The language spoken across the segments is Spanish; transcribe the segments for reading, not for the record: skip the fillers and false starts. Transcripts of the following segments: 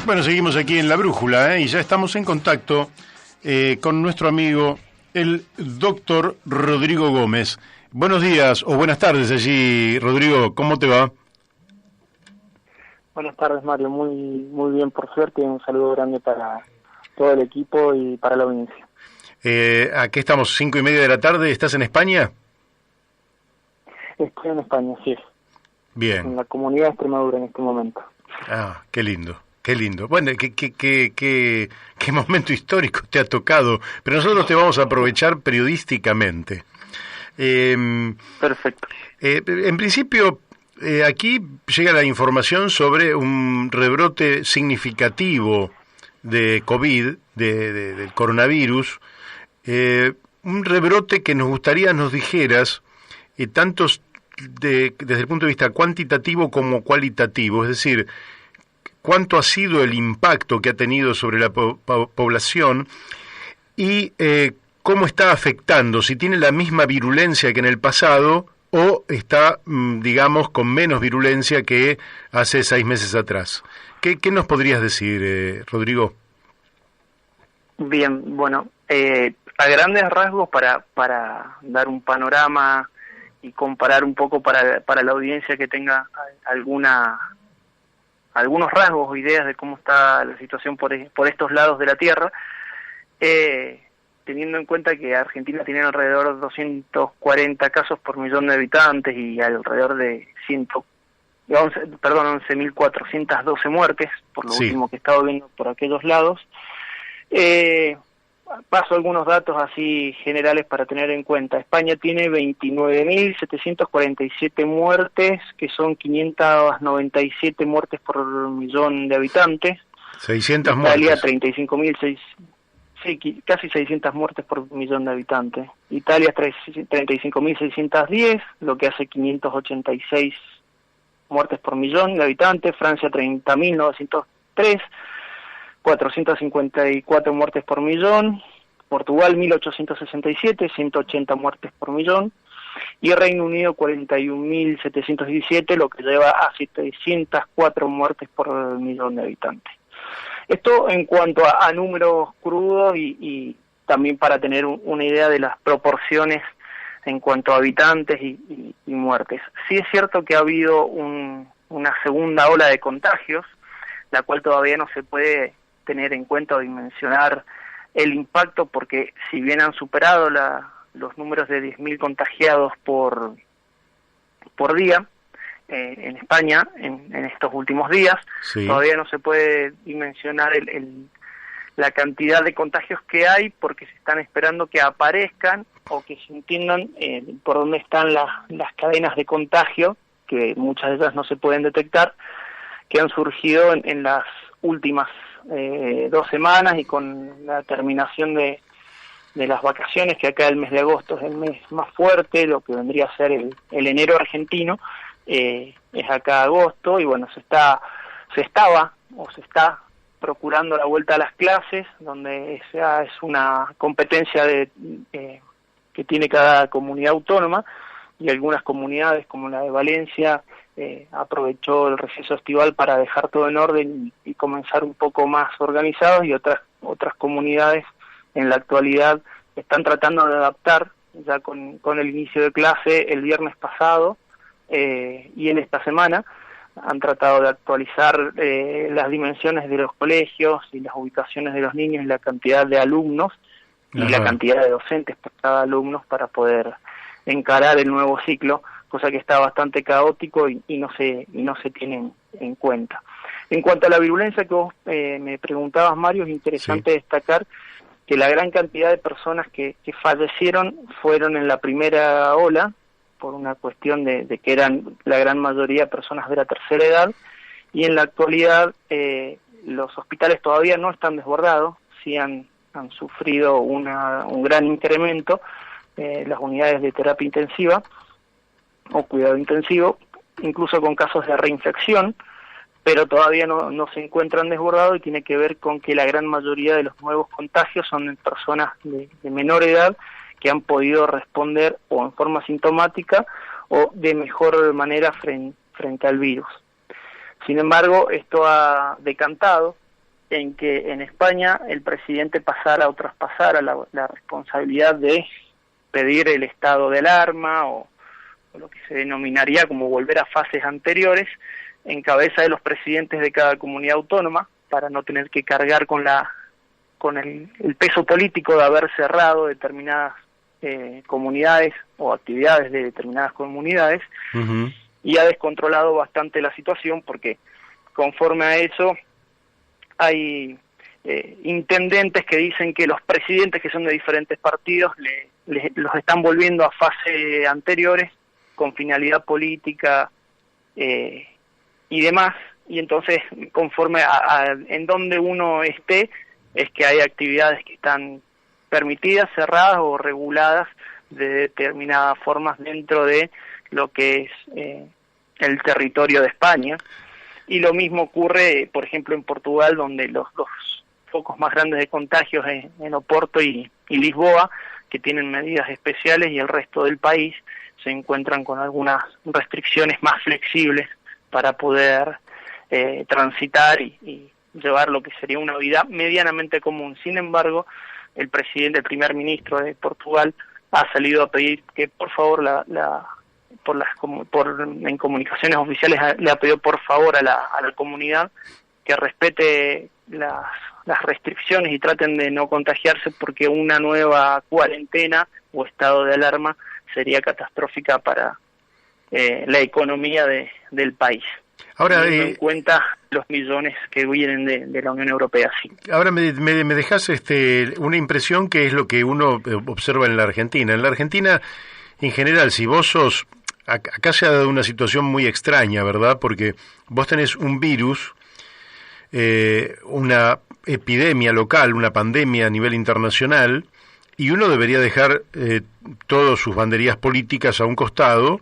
Bueno, seguimos aquí en La Brújula, y ya estamos en contacto con nuestro amigo, el doctor Rodrigo Gómez. Buenos días o buenas tardes allí, Rodrigo, ¿cómo te va? Buenas tardes, Mario, muy bien por suerte, y un saludo grande para todo el equipo y para la audiencia. Aquí estamos, 5:30 de la tarde, ¿estás en España? Estoy en España, sí, Bien. en la comunidad de Extremadura en este momento. Ah, qué lindo, qué lindo. Bueno, qué momento histórico te ha tocado, pero nosotros te vamos a aprovechar periodísticamente. Perfecto. En principio, aquí llega la información sobre un rebrote significativo de COVID, del coronavirus, un rebrote que nos gustaría nos dijeras, tantos desde el punto de vista cuantitativo como cualitativo, es decir, cuánto ha sido el impacto que ha tenido sobre la población y cómo está afectando, si tiene la misma virulencia que en el pasado o está, digamos, con menos virulencia que hace 6 meses atrás. ¿Qué nos podrías decir, Rodrigo? Bien, bueno, a grandes rasgos para dar un panorama y comparar un poco para la audiencia que tenga algunos rasgos o ideas de cómo está la situación por estos lados de la Tierra, teniendo en cuenta que Argentina tiene alrededor de 240 casos por millón de habitantes y alrededor de 11.412 muertes, por lo último que he estado viendo por aquellos lados. Paso algunos datos así generales para tener en cuenta. España tiene 29.747 muertes, que son 597 muertes por millón de habitantes. 600 Italia, muertes. 35.000, sí, casi 600 muertes por millón de habitantes. Italia, 35.610, lo que hace 586 muertes por millón de habitantes. Francia, 30.903. 454 muertes por millón, Portugal 1.867, 180 muertes por millón, y Reino Unido 41.717, lo que lleva a 704 muertes por millón de habitantes. Esto en cuanto a números crudos y también para tener una idea de las proporciones en cuanto a habitantes y muertes. Sí es cierto que ha habido una segunda ola de contagios, la cual todavía no se puede tener en cuenta o dimensionar el impacto, porque si bien han superado los números de 10.000 contagiados por día en España en estos últimos días, sí, todavía no se puede dimensionar la cantidad de contagios que hay, porque se están esperando que aparezcan o que se entiendan por dónde están las cadenas de contagio, que muchas de ellas no se pueden detectar, que han surgido en las últimas 2 semanas, y con la terminación de las vacaciones, que acá el mes de agosto es el mes más fuerte, lo que vendría a ser el enero argentino, es acá agosto, y bueno, se está procurando la vuelta a las clases, donde esa es una competencia que tiene cada comunidad autónoma, y algunas comunidades como la de Valencia aprovechó el receso estival para dejar todo en orden y comenzar un poco más organizados, y otras comunidades en la actualidad están tratando de adaptar ya con el inicio de clase el viernes pasado, y en esta semana han tratado de actualizar las dimensiones de los colegios y las ubicaciones de los niños y la cantidad de alumnos y la cantidad de docentes por cada alumno para poder encarar el nuevo ciclo, cosa que está bastante caótico y no se tiene en cuenta. En cuanto a la virulencia que vos me preguntabas, Mario, es interesante destacar que la gran cantidad de personas que fallecieron fueron en la primera ola, por una cuestión de que eran la gran mayoría personas de la tercera edad, y en la actualidad los hospitales todavía no están desbordados, sí han sufrido un gran incremento las unidades de terapia intensiva o cuidado intensivo, incluso con casos de reinfección, pero todavía no se encuentran desbordados, y tiene que ver con que la gran mayoría de los nuevos contagios son en personas de menor edad que han podido responder o en forma sintomática o de mejor manera frente al virus. Sin embargo, esto ha decantado en que en España el presidente pasara o traspasara la responsabilidad de pedir el estado de alarma o lo que se denominaría como volver a fases anteriores en cabeza de los presidentes de cada comunidad autónoma, para no tener que cargar con el peso político de haber cerrado determinadas comunidades o actividades de determinadas comunidades. Uh-huh. Y ha descontrolado bastante la situación, porque conforme a eso hay intendentes que dicen que los presidentes, que son de diferentes partidos, los están volviendo a fases anteriores con finalidad política y demás, y entonces conforme a en donde uno esté es que hay actividades que están permitidas, cerradas o reguladas de determinadas formas dentro de lo que es el territorio de España. Y lo mismo ocurre, por ejemplo, en Portugal, donde los dos focos más grandes de contagios en Oporto y Lisboa, que tienen medidas especiales, y el resto del país se encuentran con algunas restricciones más flexibles para poder transitar y llevar lo que sería una vida medianamente común. Sin embargo, el primer ministro de Portugal ha salido a pedir que, por favor, en comunicaciones oficiales le ha pedido por favor a la comunidad que respete las restricciones y traten de no contagiarse, porque una nueva cuarentena o estado de alarma sería catastrófica para la economía del país. Ahora, teniendo en cuenta los millones que vienen de la Unión Europea, sí. Ahora me dejas una impresión que es lo que uno observa en la Argentina. En la Argentina, en general, si vos sos... Acá se ha dado una situación muy extraña, ¿verdad? Porque vos tenés un virus, una epidemia local, una pandemia a nivel internacional, y uno debería dejar todas sus banderías políticas a un costado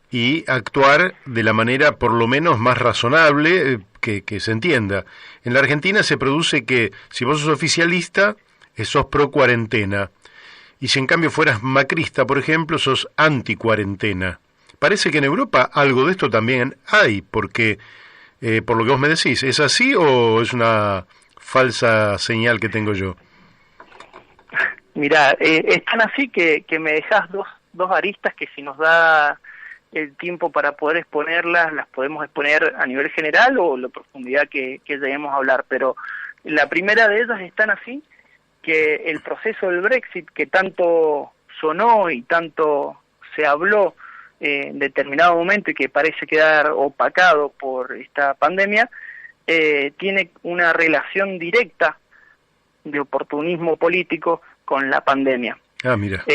y actuar de la manera por lo menos más razonable que se entienda. En la Argentina se produce que si vos sos oficialista, sos pro cuarentena, y si en cambio fueras macrista, por ejemplo, sos anti cuarentena. Parece que en Europa algo de esto también hay, porque por lo que vos me decís, ¿es así o es una falsa señal que tengo yo? Mirá, es tan así que me dejás dos aristas que, si nos da el tiempo para poder exponerlas, las podemos exponer a nivel general o la profundidad que lleguemos a hablar. Pero la primera de ellas es tan así que el proceso del Brexit, que tanto sonó y tanto se habló en determinado momento y que parece quedar opacado por esta pandemia, tiene una relación directa de oportunismo político con la pandemia. Ah, mira.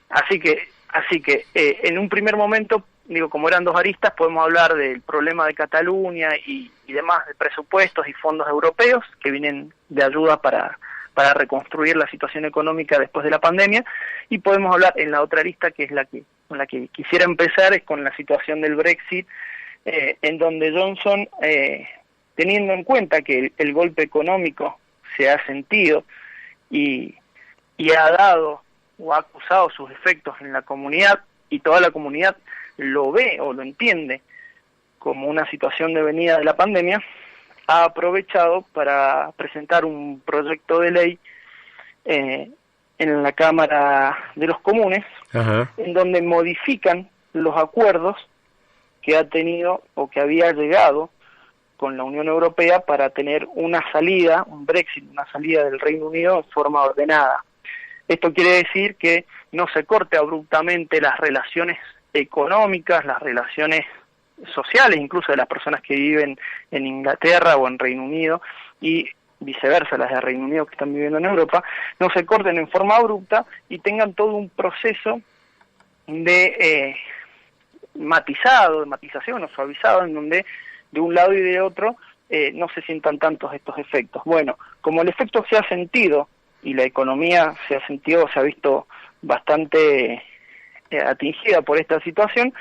Así que en un primer momento, digo, como eran dos aristas, podemos hablar del problema de Cataluña y demás, de presupuestos y fondos europeos que vienen de ayuda para reconstruir la situación económica después de la pandemia, y podemos hablar en la otra arista, que es con la que quisiera empezar, es con la situación del Brexit, en donde Johnson, teniendo en cuenta que el golpe económico se ha sentido y ha dado o ha acusado sus efectos en la comunidad, y toda la comunidad lo ve o lo entiende como una situación de venida de la pandemia, ha aprovechado para presentar un proyecto de ley en la Cámara de los Comunes, Ajá. en donde modifican los acuerdos que ha tenido o que había llegado con la Unión Europea para tener una salida, un Brexit, una salida del Reino Unido en forma ordenada. Esto quiere decir que no se corte abruptamente las relaciones económicas, las relaciones sociales, incluso de las personas que viven en Inglaterra o en Reino Unido, y viceversa, las de Reino Unido que están viviendo en Europa, no se corten en forma abrupta y tengan todo un proceso de matización o suavizado, en donde de un lado y de otro no se sientan tantos estos efectos. Bueno, como el efecto se ha sentido y la economía se ha visto bastante atingida por esta situación,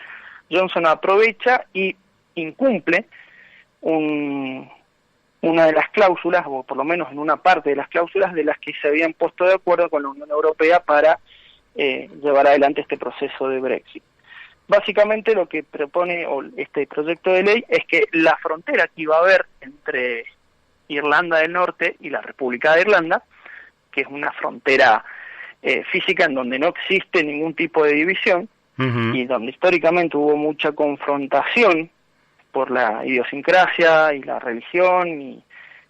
Johnson aprovecha y incumple una de las cláusulas, o por lo menos en una parte de las cláusulas de las que se habían puesto de acuerdo con la Unión Europea para llevar adelante este proceso de Brexit. Básicamente lo que propone este proyecto de ley es que la frontera que iba a haber entre Irlanda del Norte y la República de Irlanda, que es una frontera física en donde no existe ningún tipo de división, y donde históricamente hubo mucha confrontación por la idiosincrasia y la religión y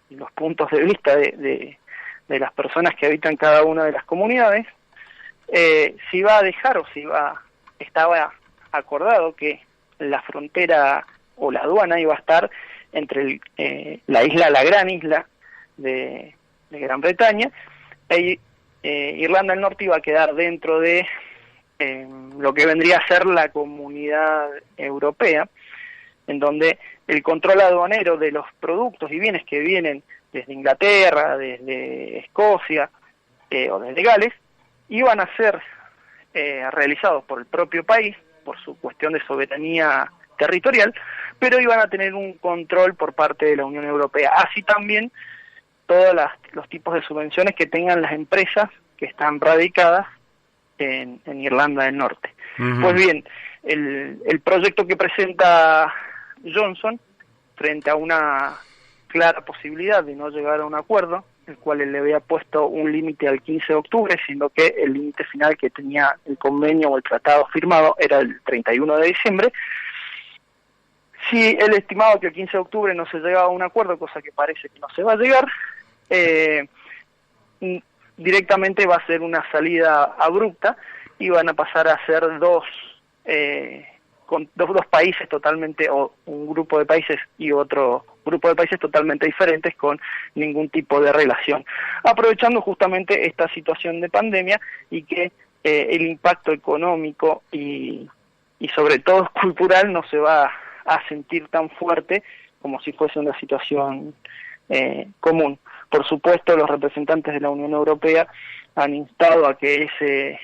los puntos de vista de las personas que habitan cada una de las comunidades. Si va a dejar estaba acordado que la frontera o la aduana iba a estar entre la gran isla de Gran Bretaña, Irlanda del Norte iba a quedar dentro de lo que vendría a ser la Comunidad Europea, en donde el control aduanero de los productos y bienes que vienen desde Inglaterra, desde Escocia o desde Gales, iban a ser realizados por el propio país, por su cuestión de soberanía territorial, pero iban a tener un control por parte de la Unión Europea. Así también todos los tipos de subvenciones que tengan las empresas que están radicadas en Irlanda del Norte. Pues bien, el proyecto que presenta Johnson, frente a una clara posibilidad de no llegar a un acuerdo, el cual él le había puesto un límite al 15 de octubre, siendo que el límite final que tenía el convenio o el tratado firmado era el 31 de diciembre, si él estimaba que el 15 de octubre no se llegaba a un acuerdo, cosa que parece que no se va a llegar, directamente va a ser una salida abrupta y van a pasar a ser dos países totalmente, o un grupo de países y otro grupo de países totalmente diferentes con ningún tipo de relación, aprovechando justamente esta situación de pandemia y que el impacto económico y sobre todo cultural no se va a sentir tan fuerte como si fuese una situación común. Por supuesto, los representantes de la Unión Europea han instado a que ese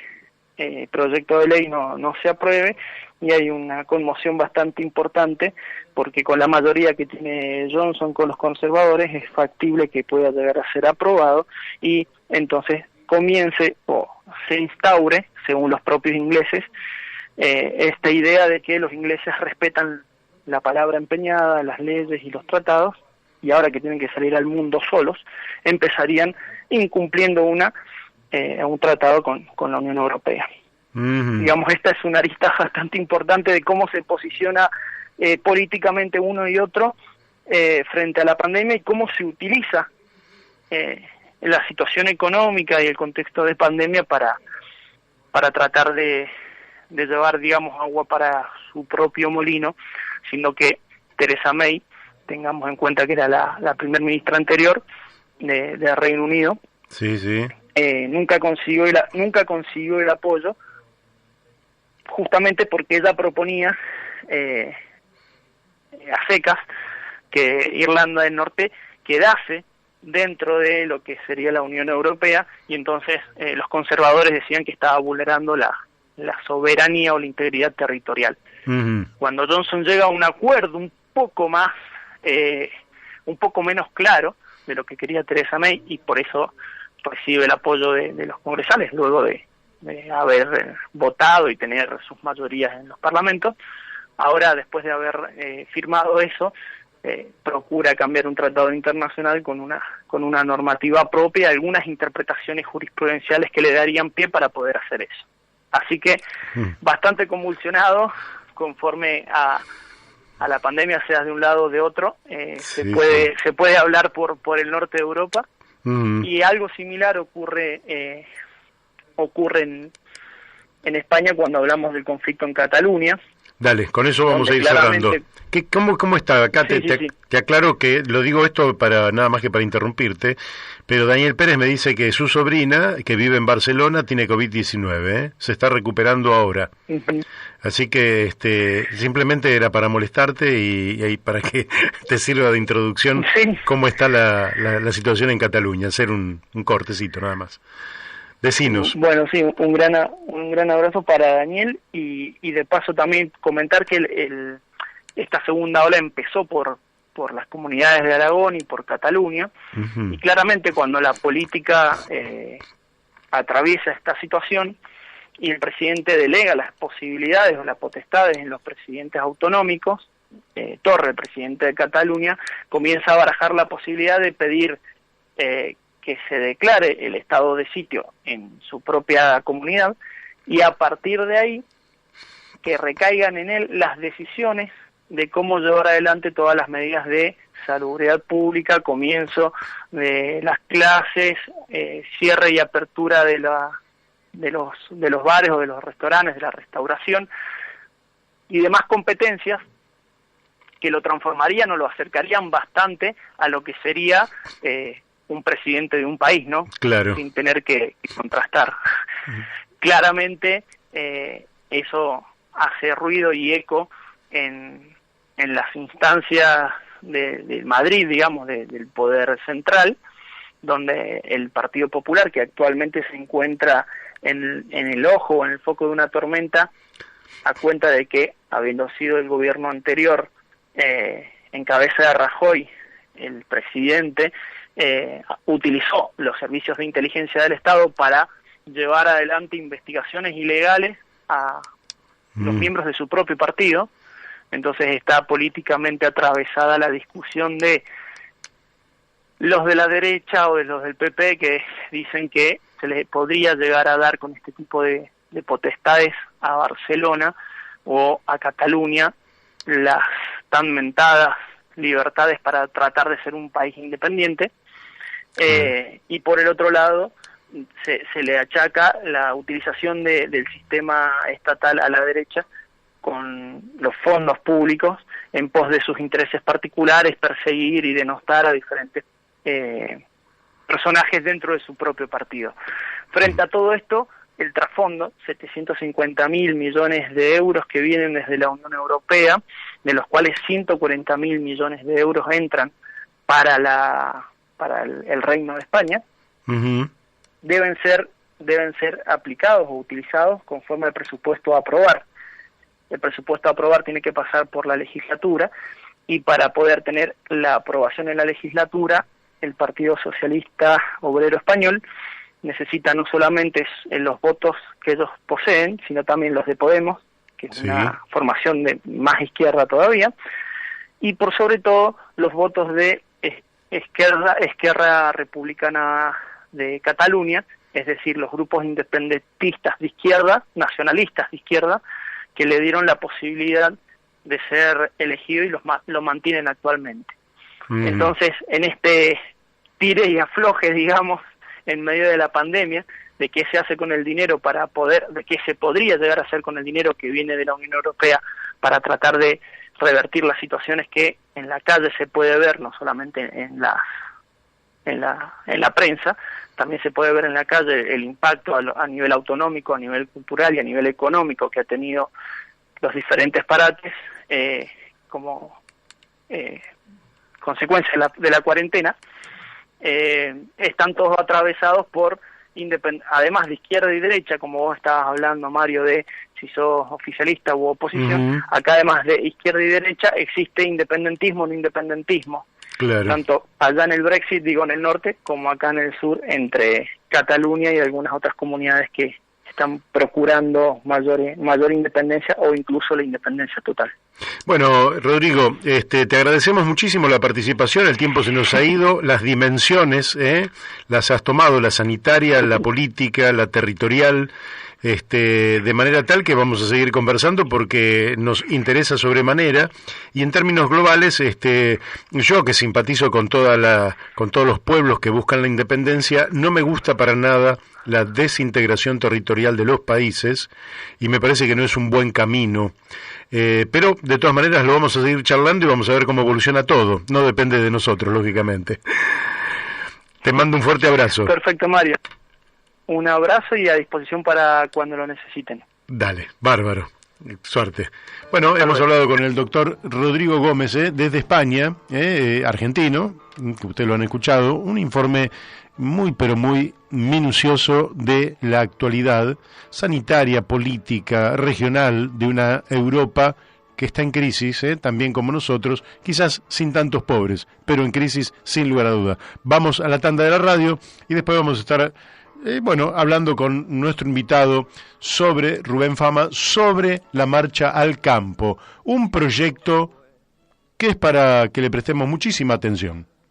proyecto de ley no se apruebe, y hay una conmoción bastante importante porque con la mayoría que tiene Johnson con los conservadores es factible que pueda llegar a ser aprobado y entonces comience o se instaure, según los propios ingleses, esta idea de que los ingleses respetan la palabra empeñada, las leyes y los tratados, y ahora que tienen que salir al mundo solos, empezarían incumpliendo un tratado con la Unión Europea. Digamos, esta es una arista bastante importante de cómo se posiciona políticamente uno y otro frente a la pandemia y cómo se utiliza la situación económica y el contexto de pandemia para tratar de llevar, digamos, agua para su propio molino, sino que Theresa May, tengamos en cuenta que era la primer ministra anterior de Reino Unido, nunca consiguió el apoyo, justamente porque ella proponía a secas que Irlanda del Norte quedase dentro de lo que sería la Unión Europea, y entonces los conservadores decían que estaba vulnerando la soberanía o la integridad territorial. Cuando Johnson llega a un acuerdo un poco menos claro de lo que quería Theresa May, y por eso recibe el apoyo de los congresales luego de haber votado y tener sus mayorías en los parlamentos, ahora después de haber firmado eso, procura cambiar un tratado internacional con una normativa propia, algunas interpretaciones jurisprudenciales que le darían pie para poder hacer eso. Así que bastante convulsionado conforme a la pandemia, sea de un lado o de otro. Se puede hablar por el norte de Europa, y algo similar ocurre en España cuando hablamos del conflicto en Cataluña. Dale, con eso vamos a ir cerrando. ¿Cómo está? Acá te aclaro que lo digo esto para nada más que para interrumpirte, pero Daniel Pérez me dice que su sobrina, que vive en Barcelona, tiene COVID-19, se está recuperando ahora. Así que simplemente era para molestarte y para que te sirva de introducción cómo está la situación en Cataluña, hacer un cortecito nada más. Decinos. Bueno, sí, un gran abrazo para Daniel, y de paso también comentar que esta segunda ola empezó por las comunidades de Aragón y por Cataluña, y claramente cuando la política atraviesa esta situación y el presidente delega las posibilidades o las potestades en los presidentes autonómicos, Torra, el presidente de Cataluña, comienza a barajar la posibilidad de pedir que se declare el estado de sitio en su propia comunidad, y a partir de ahí que recaigan en él las decisiones de cómo llevar adelante todas las medidas de salubridad pública, comienzo de las clases, cierre y apertura de los bares o de los restaurantes, de la restauración y demás competencias que lo transformarían o lo acercarían bastante a lo que sería un presidente de un país, ¿no? Claro. Sin tener que contrastar. Claramente eso hace ruido y eco en las instancias de Madrid, digamos, del poder central, donde el Partido Popular, que actualmente se encuentra en el ojo o en el foco de una tormenta, a cuenta de que, habiendo sido el gobierno anterior en cabeza de Rajoy, el presidente utilizó los servicios de inteligencia del Estado para llevar adelante investigaciones ilegales a los miembros de su propio partido. Entonces está políticamente atravesada la discusión de los de la derecha o de los del PP, que dicen que se les podría llegar a dar con este tipo de potestades a Barcelona o a Cataluña las tan mentadas libertades para tratar de ser un país independiente, y por el otro lado se le achaca la utilización del sistema estatal a la derecha con los fondos públicos en pos de sus intereses particulares, perseguir y denostar a diferentes personajes dentro de su propio partido. Frente a todo esto, el trasfondo, 750.000 millones de euros que vienen desde la Unión Europea, de los cuales 140.000 millones de euros entran para el Reino de España, deben ser aplicados o utilizados conforme al presupuesto a aprobar. El presupuesto a aprobar tiene que pasar por la legislatura, y para poder tener la aprobación en la legislatura, el Partido Socialista Obrero Español necesita no solamente los votos que ellos poseen, sino también los de Podemos, que es una formación de más izquierda todavía, y por sobre todo los votos de Esquerra Republicana de Cataluña, es decir, los grupos independentistas de izquierda, nacionalistas de izquierda, que le dieron la posibilidad de ser elegido y lo mantienen actualmente. Entonces, en este tire y afloje, digamos, en medio de la pandemia, de qué se hace con el dinero de qué se podría llegar a hacer con el dinero que viene de la Unión Europea para tratar de revertir las situaciones que en la calle se puede ver, no solamente en la prensa, también se puede ver en la calle el impacto a nivel autonómico, a nivel cultural y a nivel económico que ha tenido los diferentes parates como consecuencia de la cuarentena. Están todos atravesados por, además de izquierda y derecha, como vos estabas hablando, Mario, de si sos oficialista u oposición, acá además de izquierda y derecha existe independentismo o no independentismo. Claro. Tanto allá en el Brexit, digo en el norte, como acá en el sur, entre Cataluña y algunas otras comunidades que están procurando mayor independencia o incluso la independencia total. Bueno, Rodrigo, te agradecemos muchísimo la participación, el tiempo se nos ha ido, las dimensiones, las has tomado, la sanitaria, la política, la territorial, de manera tal que vamos a seguir conversando porque nos interesa sobremanera, y en términos globales, yo que simpatizo con todos los pueblos que buscan la independencia, no me gusta para nada la desintegración territorial de los países, y me parece que no es un buen camino. Pero de todas maneras lo vamos a seguir charlando y vamos a ver cómo evoluciona todo. No depende de nosotros, lógicamente. Te mando un fuerte abrazo. Perfecto, Mario. Un abrazo y a disposición para cuando lo necesiten. Dale, bárbaro. Suerte. Bueno, hemos hablado con el doctor Rodrigo Gómez, desde España, argentino, que ustedes lo han escuchado, un informe muy pero muy minucioso de la actualidad sanitaria, política, regional de una Europa que está en crisis, también como nosotros, quizás sin tantos pobres, pero en crisis sin lugar a duda. Vamos a la tanda de la radio y después vamos a estar hablando con nuestro invitado sobre Rubén Fama, sobre la marcha al campo, un proyecto que es para que le prestemos muchísima atención.